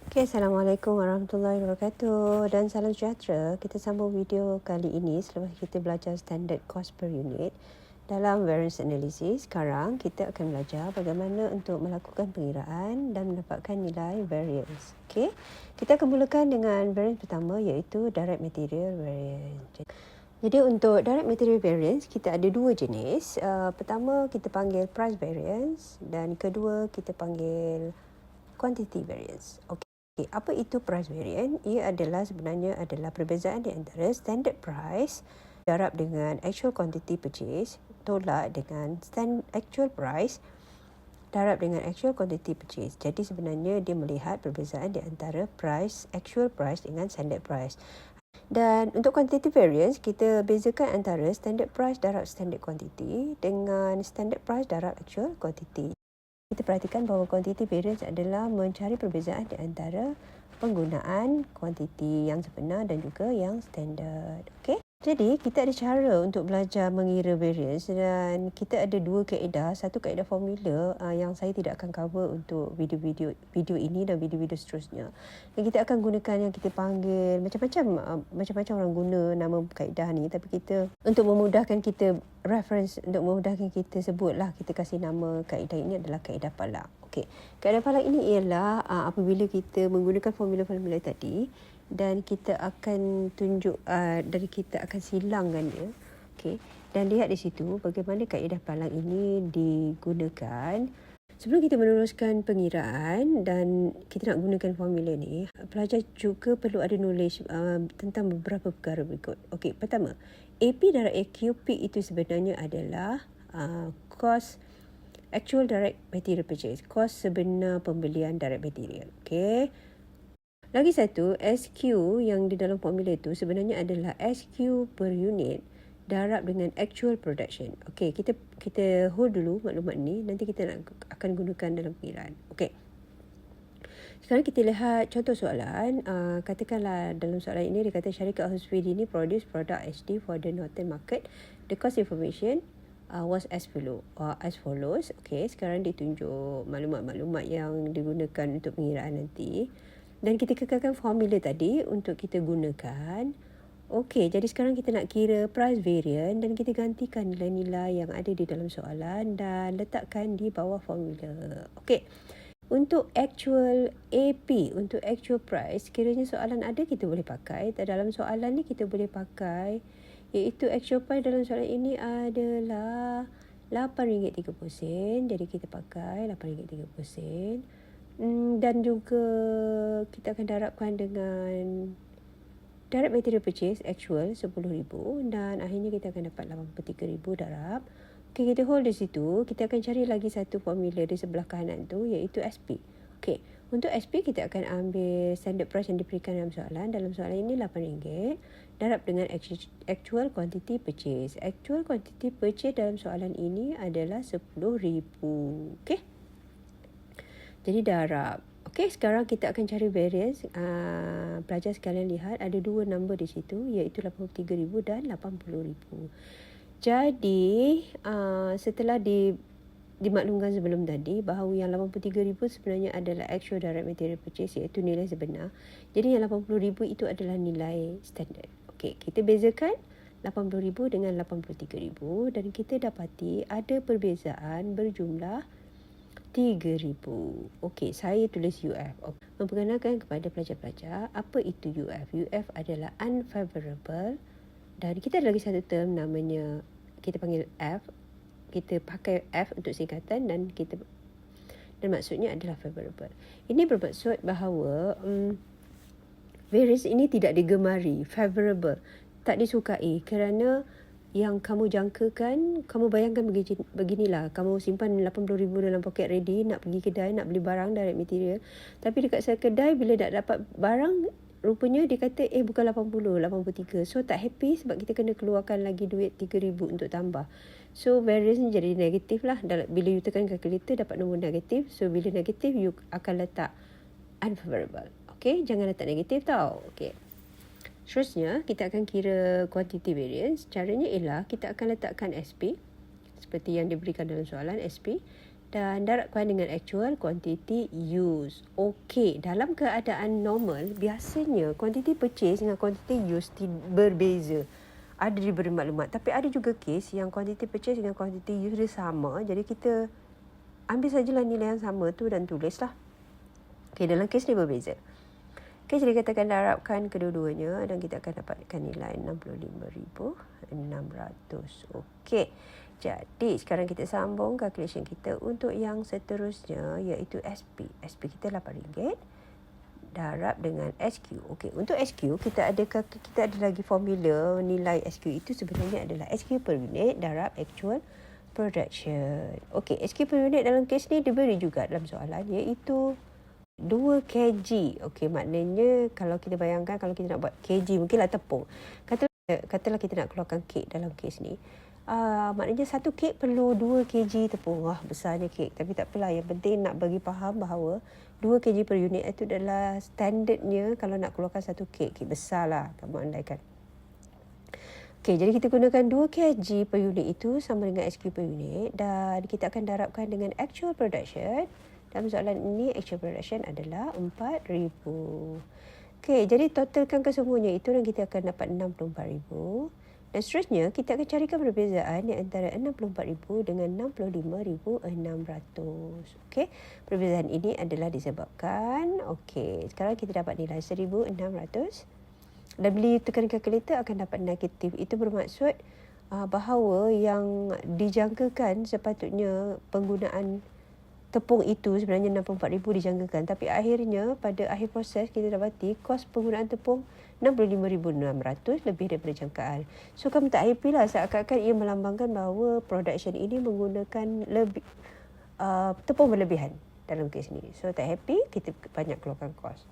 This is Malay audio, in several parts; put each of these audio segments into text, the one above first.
Okay, Assalamualaikum warahmatullahi wabarakatuh dan salam sejahtera. Kita sambung video kali ini selepas kita belajar standard cost per unit. Dalam variance analysis, sekarang kita akan belajar bagaimana untuk melakukan pengiraan dan mendapatkan nilai variance. Okay, kita akan mulakan dengan variance pertama iaitu direct material variance. Jadi untuk direct material variance, kita ada dua jenis. Pertama kita panggil price variance dan kedua kita panggil quantity variance. Okay, apa itu price variance? Ia sebenarnya adalah perbezaan di antara standard price darab dengan actual quantity purchase tolak dengan actual price darab dengan actual quantity purchase. Jadi sebenarnya dia melihat perbezaan di antara actual price dengan standard price. Dan untuk quantity variance, kita bezakan antara standard price darab standard quantity dengan standard price darab actual quantity. Kita perhatikan bahawa quantity variance adalah mencari perbezaan di antara penggunaan kuantiti yang sebenar dan juga yang standard. Okey. Jadi, kita ada cara untuk belajar mengira variance dan kita ada dua kaedah. Satu kaedah formula yang saya tidak akan cover untuk video ini dan video-video seterusnya. Dan kita akan gunakan yang kita panggil macam-macam orang guna nama kaedah ni, tapi kita untuk memudahkan kita reference, untuk memudahkan kita sebutlah, kita kasih nama kaedah ini adalah kaedah Palak. Okey. Kaedah Palak ini ialah apabila kita menggunakan formula-formula tadi dan kita akan tunjuk dan kita akan silangkan dia. Okey. Dan lihat di situ bagaimana kaedah Palak ini digunakan. Sebelum kita meneruskan pengiraan dan kita nak gunakan formula ni, pelajar juga perlu ada knowledge tentang beberapa perkara berikut. Okey, pertama, AP darab AQP itu sebenarnya adalah cost actual direct material purchase, kos sebenar pembelian direct material. Okey. Lagi satu, SQ yang di dalam formula itu sebenarnya adalah SQ per unit darab dengan actual production. Okey, kita hold dulu maklumat ni, nanti kita akan gunakan dalam pengiraan. Okey. Sekarang kita lihat contoh soalan. Katakanlah dalam soalan ini dia kata syarikat Husfidi ni produce product HD for the northern market. The cost information was as follows. Okey, sekarang ditunjuk maklumat-maklumat yang digunakan untuk pengiraan nanti. Dan kita kekalkan formula tadi untuk kita gunakan. Okey, jadi sekarang kita nak kira price variance dan kita gantikan nilai-nilai yang ada di dalam soalan dan letakkan di bawah formula. Okey. Untuk actual AP, untuk actual price, kiranya soalan ada kita boleh pakai. Dalam soalan ni kita boleh pakai iaitu actual price dalam soalan ini adalah RM8.30. Jadi kita pakai RM8.30. Dan juga kita akan darabkan dengan direct material purchase actual RM10,000 dan akhirnya kita akan dapat RM83,000 darab. Okey, kita hold di situ. Kita akan cari lagi satu formula di sebelah kanan tu iaitu SP. Okey, untuk SP kita akan ambil standard price yang diberikan dalam soalan. Dalam soalan ini RM8 darab dengan actual quantity purchase. Actual quantity purchase dalam soalan ini adalah RM10,000. Okey. Jadi darab. Okey, sekarang kita akan cari variance. Pelajar sekalian lihat ada dua nombor di situ iaitu RM83,000 dan RM80,000. Jadi setelah dimaklumkan sebelum tadi bahawa yang RM83,000 sebenarnya adalah actual direct material purchase iaitu nilai sebenar. Jadi yang RM80,000 itu adalah nilai standard. Okey, kita bezakan RM80,000 dengan RM83,000 dan kita dapati ada perbezaan berjumlah RM3,000. Okey, saya tulis UF. Memperkenalkan kepada pelajar-pelajar apa itu UF. UF adalah unfavorable dan kita ada lagi satu term namanya kita panggil F. Kita pakai F untuk singkatan dan maksudnya adalah favorable. Ini bermaksud bahawa variance ini tidak digemari, favorable, tak disukai kerana yang kamu jangkakan, kamu bayangkan beginilah, kamu simpan RM80,000 dalam poket ready, nak pergi kedai, nak beli barang direct material. Tapi dekat kedai bila dah dapat barang, rupanya dia kata bukan 80, 83. So tak happy sebab kita kena keluarkan lagi duit RM3,000 untuk tambah. So variance ni jadi negatif lah. Bila you tekan calculator dapat nombor negatif. So bila negatif you akan letak unfavorable. Okay, jangan letak negatif tau. Okay. Seterusnya, kita akan kira quantity variance. Caranya ialah kita akan letakkan SP seperti yang diberikan dalam soalan SP dan darabkan dengan actual quantity used. Okey, dalam keadaan normal, biasanya quantity purchase dengan quantity used berbeza. Ada diberi maklumat. Tapi ada juga kes yang quantity purchase dengan quantity used dia sama. Jadi kita ambil sajalah nilai yang sama tu dan tulislah. Okey, dalam kes ni berbeza. Okey, jadi kita akan darabkan kedua-duanya dan kita akan dapatkan nilai 65,600. Okey. Jadi sekarang kita sambung calculation kita untuk yang seterusnya iaitu SP. SP kita RM8 darab dengan SQ. Okey, untuk SQ kita ada lagi formula nilai SQ itu sebenarnya adalah SQ per unit darab actual production. Okey, SQ per unit dalam kes ni diberi juga dalam soalan iaitu 2 kg. Okey, maknanya kalau kita bayangkan kalau kita nak buat kg mungkinlah tepung. Katalah kita nak keluarkan kek dalam kes ni. Maknanya satu kek perlu 2 kg tepung. Wah, besarnya kek. Tapi tak apalah. Yang penting nak bagi faham bahawa 2 kg per unit itu adalah standardnya kalau nak keluarkan satu kek. Kek besar lah, kamu andaikan. Okey, jadi kita gunakan 2 kg per unit itu sama dengan SQ per unit. Dan kita akan darabkan dengan actual production. Dalam soalan ini, actual production adalah 4,000. Okey, jadi totalkan kesemuanya itu dan kita akan dapat 64,000. Dan seterusnya, kita akan carikan perbezaan di antara 64,000 dengan 65,600. Okey, perbezaan ini adalah disebabkan, okey, sekarang kita dapat nilai 1,600. Dan bila tekan kalkulator akan dapat negatif. Itu bermaksud bahawa yang dijangkakan sepatutnya penggunaan tepung itu sebenarnya 64,000 dijangkakan. Tapi akhirnya pada akhir proses kita dapati kos penggunaan tepung 65,600 lebih daripada jangkaan. So kamu tak happy lah, seakan-akan ia melambangkan bahawa production ini menggunakan tepung berlebihan dalam kes ni. So tak happy, kita banyak keluarkan kos.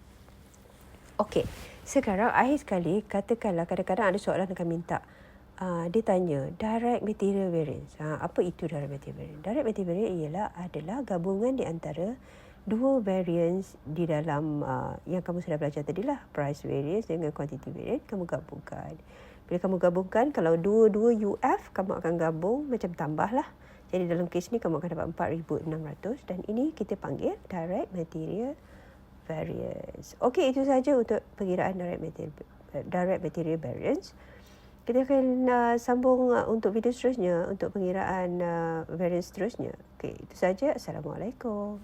Okey, sekarang akhir sekali katakanlah kadang-kadang ada soalan akan minta dia tanya direct material variance. Apa itu direct material variance? Direct material variance adalah gabungan di antara dua variance di dalam yang kamu sudah belajar tadi lah, price variance dengan quantity variance. Kamu gabungkan. Bila kamu gabungkan, kalau dua-dua UF, kamu akan gabung macam tambah lah. Jadi dalam kes ni kamu akan dapat 4,600 dan ini kita panggil direct material variance. Okey, itu saja untuk pengiraan direct material variance. Kita akan sambung untuk video seterusnya untuk pengiraan variance seterusnya. Okey, itu saja. Assalamualaikum.